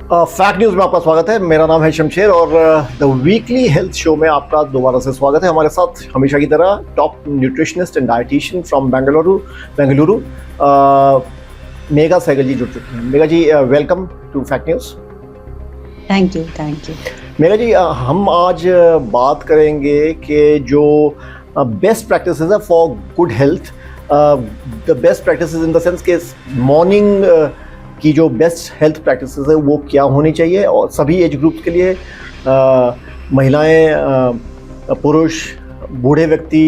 Fact news में आपका स्वागत है। मेरा नाम है शमशेर और द वीकली हेल्थ शो में आपका दोबारा से स्वागत है। हमारे साथ हमेशा की तरह top nutritionist and dietitian from Bengaluru Megha Sehgal ji जुड़ चुकी हैं। Megha ji, welcome to fact news. Thank you. Megha ji, हम आज बात करेंगे कि जो बेस्ट प्रैक्टिसेस है for good health, the best practices in the sense के मॉर्निंग की जो बेस्ट हेल्थ प्रैक्टिसेस है वो क्या होनी चाहिए, और सभी एज ग्रुप्स के लिए, महिलाएं, पुरुष, बूढ़े व्यक्ति,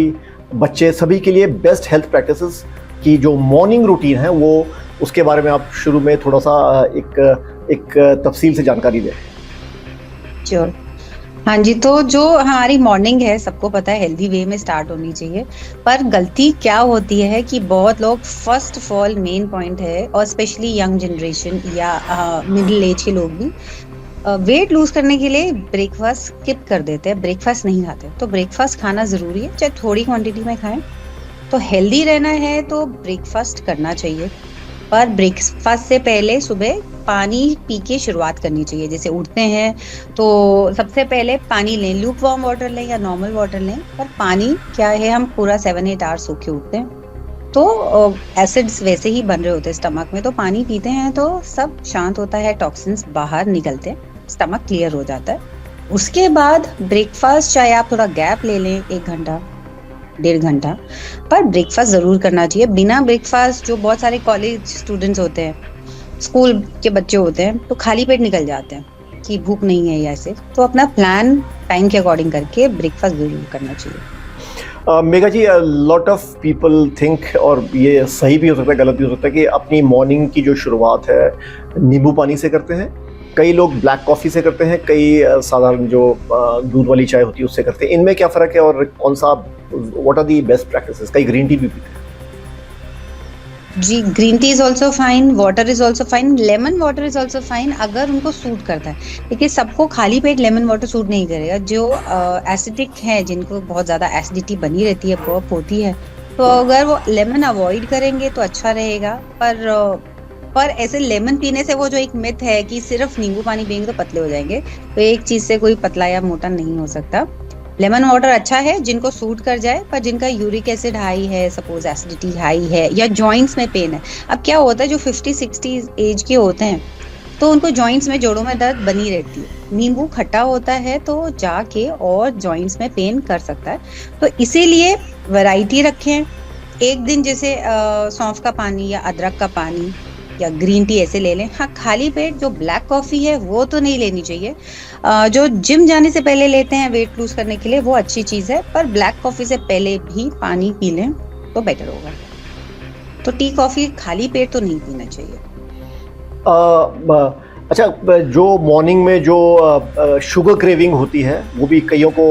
बच्चे, सभी के लिए बेस्ट हेल्थ प्रैक्टिसेस की जो मॉर्निंग रूटीन है वो उसके बारे में आप शुरू में थोड़ा सा एक तफसील से जानकारी दें। श्योर। हाँ जी, तो जो हमारी मॉर्निंग है सबको पता है हेल्दी वे में स्टार्ट होनी चाहिए, पर गलती क्या होती है कि बहुत लोग first of all main point है, और स्पेशली यंग जनरेशन या मिडिल एज के लोग भी वेट लूज करने के लिए ब्रेकफास्ट स्किप कर देते हैं, ब्रेकफास्ट नहीं खाते। तो ब्रेकफास्ट खाना जरूरी है, चाहे थोड़ी क्वांटिटी में खाएं। तो हेल्दी रहना है तो ब्रेकफास्ट करना चाहिए, पर ब्रेकफास्ट से पहले सुबह पानी पी के शुरुआत करनी चाहिए। जैसे उठते हैं तो सबसे पहले पानी लें, लूक वार्म वाटर लें या नॉर्मल वाटर लें। पर पानी क्या है, हम पूरा 7-8 आवर्स सो के उठते हैं तो एसिड्स वैसे ही बन रहे होते हैं स्टमक में, तो पानी पीते हैं तो सब शांत होता है, टॉक्सिन्स बाहर निकलते हैं, स्टमक क्लियर हो जाता है। उसके बाद ब्रेकफास्ट चाहे आप थोड़ा गैप ले लें, 1 घंटा 1.5 घंटा, पर ब्रेकफास्ट जरूर करना चाहिए। बिना ब्रेकफास्ट जो बहुत सारे कॉलेज स्टूडेंट्स होते हैं, स्कूल के बच्चे होते हैं, तो खाली पेट निकल जाते हैं कि भूख नहीं है या ऐसे, तो अपना प्लान टाइम के अकॉर्डिंग करके ब्रेकफास्ट जरूर करना चाहिए। मेघा जी, लॉट ऑफ पीपल थिंक, और ये सही भी हो सकता है गलत भी हो सकता है, कि अपनी मॉर्निंग की जो शुरुआत है नींबू पानी से करते हैं, कई लोग ब्लैक कॉफ़ी से करते हैं, कई साधारण जो दूध वाली चाय होती है उससे करते हैं। इनमें क्या फ़र्क है और कौन सा, what are the best practices? कई ग्रीन टी भी पीते हैं। जी, green tea is also fine, water is also fine, lemon water is also fine अगर उनको सूट करता है। देखिए, सबको खाली पेट लेमन वाटर सूट नहीं करेगा। जो एसिडिक है, जिनको बहुत ज्यादा एसिडिटी बनी रहती है, बर्प होती है, तो अगर वो लेमन अवॉइड करेंगे तो अच्छा रहेगा। पर ऐसे लेमन पीने से वो जो एक मिथ है कि सिर्फ नींबू पानी पिएंगे तो पतले हो जाएंगे, तो एक चीज से कोई पतला या मोटा नहीं हो सकता। लेमन वाटर अच्छा है जिनको सूट कर जाए, पर जिनका यूरिक एसिड हाई है, सपोज एसिडिटी हाई है, या जॉइंट्स में पेन है। अब क्या होता है, जो 50-60 एज के होते हैं तो उनको जॉइंट्स में, जोड़ों में दर्द बनी रहती है। नींबू खट्टा होता है तो जाके और जॉइंट्स में पेन कर सकता है, तो इसीलिए वैरायटी रखें। एक दिन जैसे सौंफ का पानी या अदरक का पानी या ग्रीन टी ऐसे ले लें। हाँ, खाली पेट जो ब्लैक कॉफी है वो तो नहीं लेनी चाहिए। जो जिम जाने से पहले लेते हैं वेट लूज करने के लिए, वो अच्छी चीज है, पर ब्लैक कॉफी से पहले भी पानी पी लें तो बेटर होगा। तो टी कॉफी खाली पेट तो नहीं पीना चाहिए। अच्छा, जो मॉर्निंग में जो शुगर क्रेविंग होती है वो भी कईयों को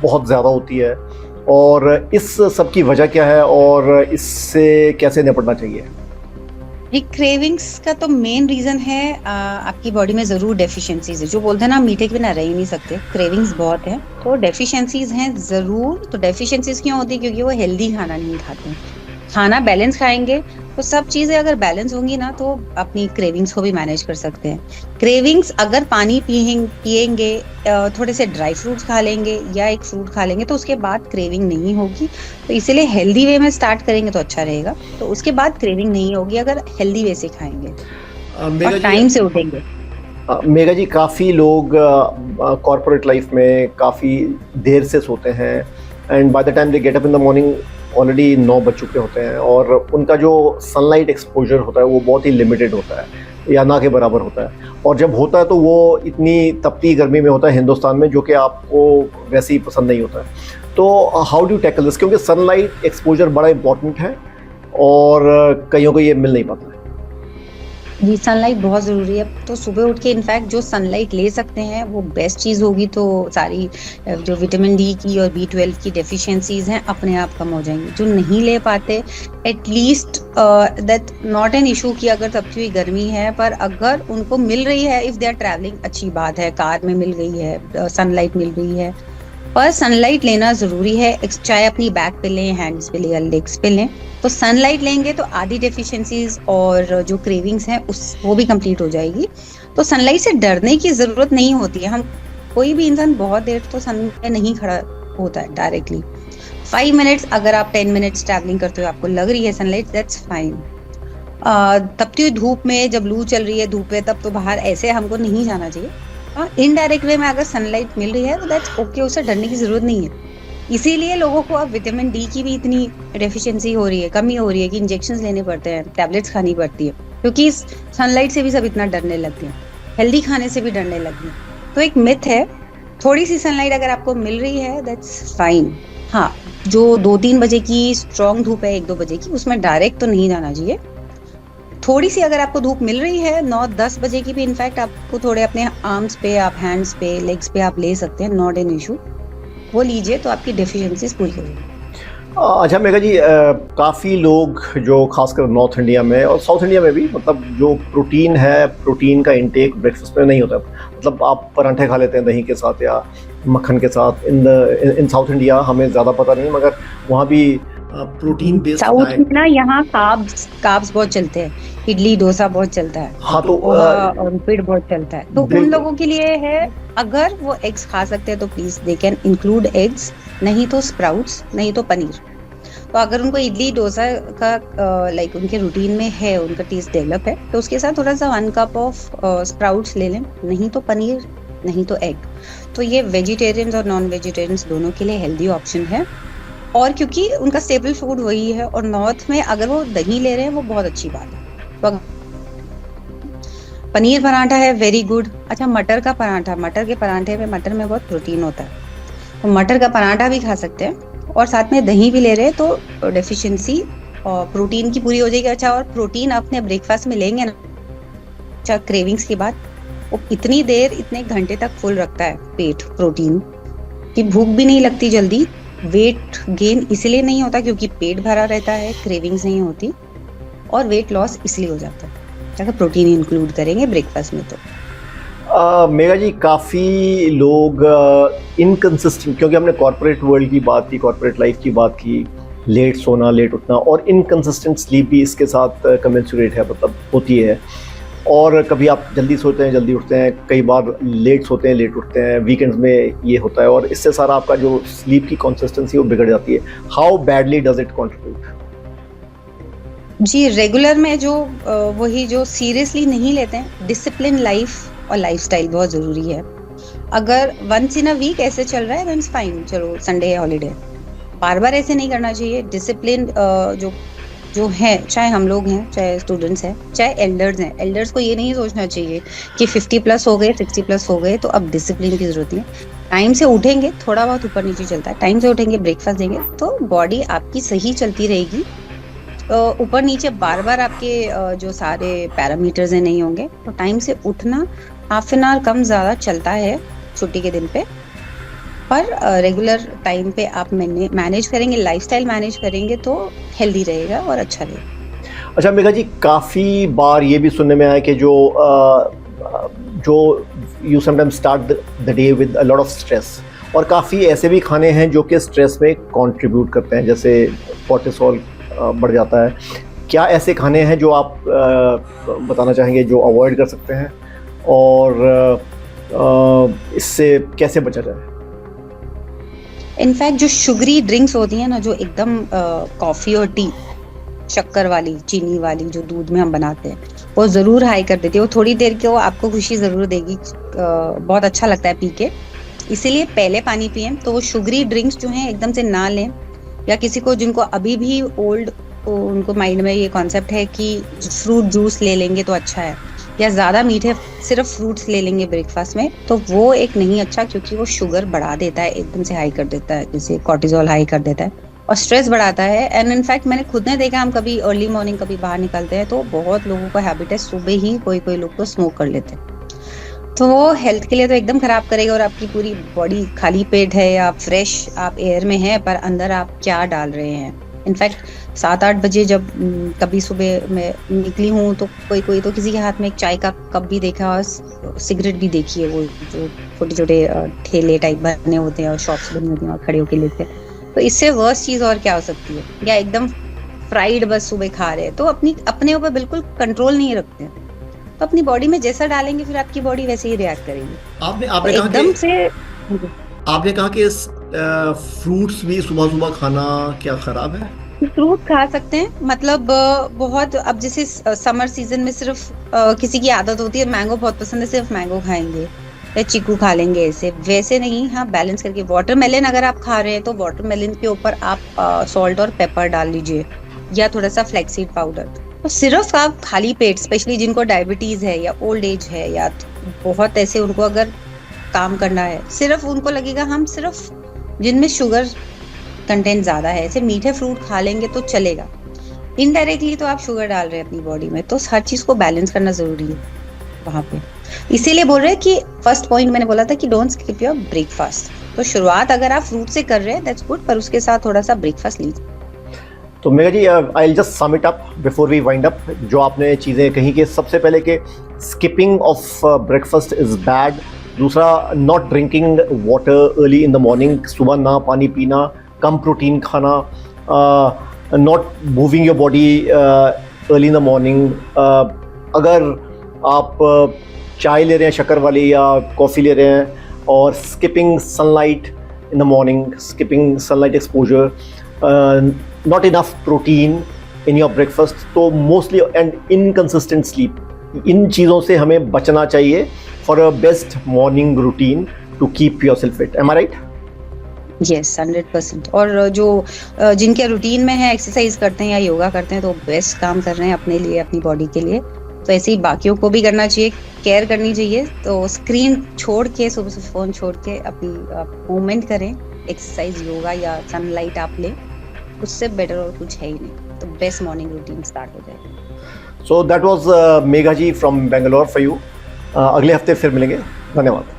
बहुत ज़्यादा होती है, और इस सब की वजह क्या है और इससे कैसे निपटना चाहिए? क्रेविंग्स का तो मेन रीजन है आपकी बॉडी में जरूर डेफिशिएंसीज है। जो बोलते हैं ना, मीठे के बिना रह ही नहीं सकते, क्रेविंग्स बहुत है तो डेफिशिएंसीज हैं जरूर। तो डेफिशिएंसीज क्यों होती है? क्योंकि वो हेल्दी खाना नहीं खाते हैं। खाना बैलेंस खाएंगे तो सब चीजें अगर बैलेंस होंगी ना, तो अपनी क्रेविंग्स को भी मैनेज कर सकते हैं। क्रेविंग्स अगर पानी पिएंगे, थोड़े से ड्राई फ्रूट्स खा लेंगे या एक फ्रूट खा लेंगे, तो उसके बाद क्रेविंग नहीं होगी। तो इसीलिए हेल्दी वे में स्टार्ट करेंगे तो अच्छा रहेगा, तो उसके बाद क्रेविंग नहीं होगी अगर हेल्दी वे से खाएंगे और टाइम से उठेंगे। मेघा जी, काफ़ी लोग कॉर्पोरेट लाइफ में काफ़ी देर से सोते हैं, and by the time they get up in the morning already 9 बज चुके होते हैं, और उनका जो सनलाइट एक्सपोजर होता है वो बहुत ही लिमिटेड होता है या ना के बराबर होता है, और जब होता है तो वो इतनी तपती गर्मी में होता है हिंदुस्तान में, जो कि आपको वैसे ही पसंद नहीं होता है। तो हाउ डू टैकल दिस? क्योंकि सनलाइट एक्सपोजर बड़ा इंपॉर्टेंट है और कईयों को ये मिल नहीं पाता है। जी, सनलाइट बहुत जरूरी है। तो सुबह उठ के इनफैक्ट जो सनलाइट ले सकते हैं वो बेस्ट चीज होगी, तो सारी जो विटामिन डी की और B12 की डेफिशिएंसीज हैं अपने आप कम हो जाएंगी। जो नहीं ले पाते, at least that not an issue कि अगर तपती हुई गर्मी है, पर अगर उनको मिल रही है, इफ दे आर ट्रैवलिंग, अच्छी बात है, कार में मिल गई है, सनलाइट मिल रही है, पर सनलाइट लेना जरूरी है। चाहे अपनी बैक पे लें, हैंड्स पे लें या लेग्स पे लें, तो सनलाइट लेंगे तो आधी डेफिशिएंसीज और जो क्रेविंग्स हैं वो भी कंप्लीट हो जाएगी। तो सनलाइट से डरने की जरूरत नहीं होती है। हम कोई भी इंसान बहुत देर तो सन में नहीं खड़ा होता है डायरेक्टली। 5 मिनट्स, अगर आप 10 मिनट्स ट्रैवलिंग करते हो, आपको लग रही है सनलाइट, दैट्स फाइन। तपती हुई धूप में जब लू चल रही है धूप में, तब तो बाहर ऐसे हमको नहीं जाना चाहिए। इनडायरेक्ट वे में अगर सनलाइट मिल रही है तो दैट्स ओके, उससे डरने की जरूरत नहीं है। इसीलिए लोगों को अब विटामिन डी की भी इतनी डेफिशिएंसी हो रही है, कमी हो रही है कि इंजेक्शंस लेने पड़ते हैं, टैबलेट्स खानी पड़ती है, क्योंकि इस सनलाइट से भी सब इतना डरने लग गए, हेल्दी खाने से भी डरने लग गए। तो एक मिथ है, थोड़ी सी सनलाइट अगर आपको मिल रही है दैट्स फाइन। हाँ, जो 2-3 बजे की स्ट्रॉन्ग धूप है, 1-2 बजे की, उसमें डायरेक्ट तो नहीं जाना चाहिए। थोड़ी सी अगर आपको धूप मिल रही है 9-10 बजे की भी, इनफैक्ट आपको थोड़े अपने आर्म्स पे, आप हैंड्स पे, लेग्स पे आप ले सकते हैं, नॉट एन इशू। वो लीजिए तो आपकी डेफिशिएंसीज पूरी हो जाएगी। अच्छा मेघा जी, काफ़ी लोग जो खासकर नॉर्थ इंडिया में और साउथ इंडिया में भी, मतलब जो प्रोटीन है, प्रोटीन का इंटेक ब्रेकफास्ट में नहीं होता। मतलब आप पराठे खा लेते हैं दही के साथ या मक्खन के साथ। इन साउथ इंडिया हमें ज़्यादा पता नहीं, मगर वहाँ भी प्रोटीन बेस्ड साउथ में ना, यहाँ कार्ब्स बहुत चलते हैं, इडली डोसा बहुत चलता है। हाँ, तो और उपीट बहुत चलता है। तो उन लोगों के लिए है, अगर वो एग्स खा सकते हैं तो please they can include eggs, नहीं तो स्प्राउट्स, नहीं तो पनीर। तो अगर उनको इडली डोसा का लाइक उनके रूटीन में है, उनका टेस्ट डेवलप है, तो उसके साथ थोड़ा सा 1 कप ऑफ स्प्राउट्स ले लें, नहीं तो पनीर, नहीं तो एग। तो ये वेजिटेरियंस और नॉन वेजिटेरियंस दोनों के लिए हेल्दी ऑप्शन है। और क्योंकि उनका स्टेबल फूड वही है, और नॉर्थ में अगर वो दही ले रहे हैं वो बहुत अच्छी बात है। तो पनीर पराठा है, वेरी गुड। अच्छा, मटर का पराठा, मटर के पराठे में, मटर में बहुत प्रोटीन होता है, तो मटर का पराठा भी खा सकते हैं, और साथ में दही भी ले रहे हैं तो डेफिशिएंसी और प्रोटीन की पूरी हो जाएगी। अच्छा, और प्रोटीन अपने ब्रेकफास्ट में लेंगे ना, अच्छा क्रेविंग्स के बाद, वो इतनी देर, इतने घंटे तक फुल रखता है पेट प्रोटीन, कि भूख भी नहीं लगती जल्दी। वेट गेन इसलिए नहीं होता क्योंकि पेट भरा रहता है, क्रेविंग्स नहीं होती, और वेट लॉस इसलिए हो जाता है अगर प्रोटीन इंक्लूड करेंगे ब्रेकफास्ट में। तो मेघा जी, काफ़ी लोग इनकंसिस्टेंट, क्योंकि हमने कॉर्पोरेट वर्ल्ड की बात की, कॉर्पोरेट लाइफ की बात की, लेट सोना, लेट उठना, और इनकंसिस्टेंट स्लीप भी इसके साथ कमेंसुरेट है, मतलब होती है। और कभी आप जल्दी सोते हैं, जल्दी उठते हैं, कई बार लेट सोते हैं, लेट उठते हैं, वीकेंड्स में ये होता है, और इससे सारा आपका जो स्लीप की कंसिस्टेंसी वो बिगड़ जाती है। How badly does it contribute? जी, रेगुलर में जो वही जो सीरियसली नहीं लेते हैं, डिसिप्लिन लाइफ और लाइफस्टाइल बहुत जरूरी है। अगर वंस इन अ वीक ऐसे चल रहा है दैट्स फाइन, चलो संडे है, हॉलीडे, बार बार ऐसे नहीं करना चाहिए। डिसिप्लिन जो है, चाहे हम लोग हैं, चाहे स्टूडेंट्स हैं, चाहे एल्डर्स हैं, एल्डर्स को ये नहीं सोचना चाहिए कि 50+ हो गए, 60+ हो गए तो अब डिसिप्लिन की जरूरत नहीं है। टाइम से उठेंगे, थोड़ा बहुत ऊपर नीचे चलता है, टाइम से उठेंगे, ब्रेकफास्ट देंगे, तो बॉडी आपकी सही चलती रहेगी। ऊपर नीचे बार बार आपके जो सारे पैरामीटर्स हैं नहीं होंगे। तो टाइम से उठना, हाफ एन आवर कम ज्यादा चलता है छुट्टी के दिन पे, पर रेगुलर टाइम पे आप मैनेज करेंगे, लाइफस्टाइल मैनेज करेंगे तो हेल्दी रहेगा और अच्छा रहेगा। अच्छा मेघा जी, काफ़ी बार ये भी सुनने में आया कि जो you sometimes start the day with a lot of stress, और काफ़ी ऐसे भी खाने हैं जो कि स्ट्रेस में कंट्रीब्यूट करते हैं, जैसे कोर्टिसोल बढ़ जाता है। क्या ऐसे खाने हैं जो आप बताना चाहेंगे जो अवॉइड कर सकते हैं, और इससे कैसे बचा जाए? इनफैक्ट जो शुगरी ड्रिंक्स होती हैं ना, जो एकदम कॉफ़ी और टी, शक्कर वाली, चीनी वाली, जो दूध में हम बनाते हैं, वो ज़रूर हाई कर देती है। वो थोड़ी देर के वो आपको खुशी ज़रूर देगी, बहुत अच्छा लगता है पी के, इसीलिए पहले पानी पिएं। तो वो शुगरी ड्रिंक्स जो हैं एकदम से ना लें, या किसी को जिनको अभी भी ओल्ड, उनको माइंड में ये कॉन्सेप्ट है कि फ्रूट जूस ले लेंगे तो अच्छा है, या ज़्यादा मीठे सिर्फ फ्रूट्स ले लेंगे ब्रेकफास्ट में, तो वो एक नहीं अच्छा, क्योंकि वो शुगर बढ़ा देता है, एकदम से हाई कर देता है, जैसे कॉर्टिसोल हाई कर देता है, और स्ट्रेस बढ़ाता है। एंड इनफैक्ट मैंने खुद ने देखा, हम कभी अर्ली मॉर्निंग कभी बाहर निकलते हैं तो बहुत लोगों का हैबिट है सुबह ही, कोई लोग तो स्मोक कर लेते हैं, तो वो हेल्थ के लिए तो एकदम खराब करेगा। और आपकी पूरी बॉडी खाली पेट है, या फ्रेश आप एयर में हैं, पर अंदर आप क्या डाल रहे हैं। इनफैक्ट 7-8 बजे जब कभी सुबह मैं निकली हूँ तो कोई तो किसी के हाथ में एक चाय का कप भी देखा, और सिगरेट भी देखी है, वो जो छोटे छोटे ठेले टाइप बने होते हैं और शॉप्स बनी होती हैं, और खड़े होके लेते हैं। तो इससे वर्स्ट चीज और क्या हो सकती है? या एकदम फ्राइड बस सुबह खा रहे हैं, तो अपने ऊपर बिल्कुल कंट्रोल नहीं रखते हैं। तो अपनी बॉडी में जैसा डालेंगे फिर आपकी बॉडी वैसे ही रिएक्ट करेगी। आपने तो आपने कहा एकदम कि से आपने कहा कि फ्रूट्स भी सुबह सुबह खाना क्या खराब है? फ्रूट खा सकते हैं, मतलब बहुत, अब जैसे समर सीजन में सिर्फ किसी की आदत होती है, मैंगो बहुत पसंद है, सिर्फ मैंगो खाएंगे या चीकू खा लेंगे, ऐसे वैसे नहीं। हाँ, बैलेंस करके वाटरमेलन अगर आप खा रहे हैं तो वाटरमेलन के ऊपर आप सॉल्ट और पेपर डाल लीजिए या थोड़ा सा फ्लैक्सीड पाउडर। तो सिर्फ आप खाली पेट, स्पेशली जिनको डायबिटीज है या ओल्ड एज है या बहुत ऐसे उनको अगर काम करना है, सिर्फ उनको लगेगा हम सिर्फ जिनमें शुगर कंटेंट ज्यादा है, ऐसे मीठे फ्रूट खा लेंगे तो चलेगा, इनडायरेक्टली तो आप शुगर डाल रहे हैं अपनी बॉडी में। तो हर चीज को बैलेंस करना जरूरी है वहां पे। इसीलिए बोल रहे हैं कि फर्स्ट पॉइंट मैंने बोला था कि डोंट स्किप योर ब्रेकफास्ट। तो शुरुआत अगर आप फ्रूट से कर रहे हैं दैट्स गुड, पर उसके साथ थोड़ा सा ब्रेकफास्ट लीजिए। तो Megha ji, I will just sum it up before we wind up. जो आपने चीज़ें कही कि सबसे पहले कि skipping of breakfast is bad, दूसरा not drinking water early in the morning, सुबह ना पानी पीना, कम प्रोटीन खाना, not moving your body early in the morning. अगर आप चाय ले रहे हैं शक्कर वाली या कॉफ़ी ले रहे हैं, और skipping sunlight in the morning, skipping sunlight exposure, not enough protein in your breakfast, तो mostly and inconsistent sleep, इन चीज़ों से हमें बचना चाहिए for a best morning routine to keep yourself fit. Am I right? Yes, 100%। और जो जिनके routine में है, एक्सरसाइज करते हैं या योगा करते हैं, तो बेस्ट काम कर रहे हैं अपने लिए, अपनी बॉडी के लिए। तो ऐसे ही बाकियों को भी करना चाहिए, केयर करनी चाहिए। तो स्क्रीन छोड़ के, सुबह से फोन छोड़ के अपनी मूवमेंट करें, एक्सरसाइज, योगा या सनलाइट आप लें, उससे बेटर और कुछ है ही नहीं। तो बेस्ट मॉर्निंग रूटीन स्टार्ट हो जाएगा। So that was Megha ji from Bangalore for you. अगले हफ्ते फिर मिलेंगे। धन्यवाद।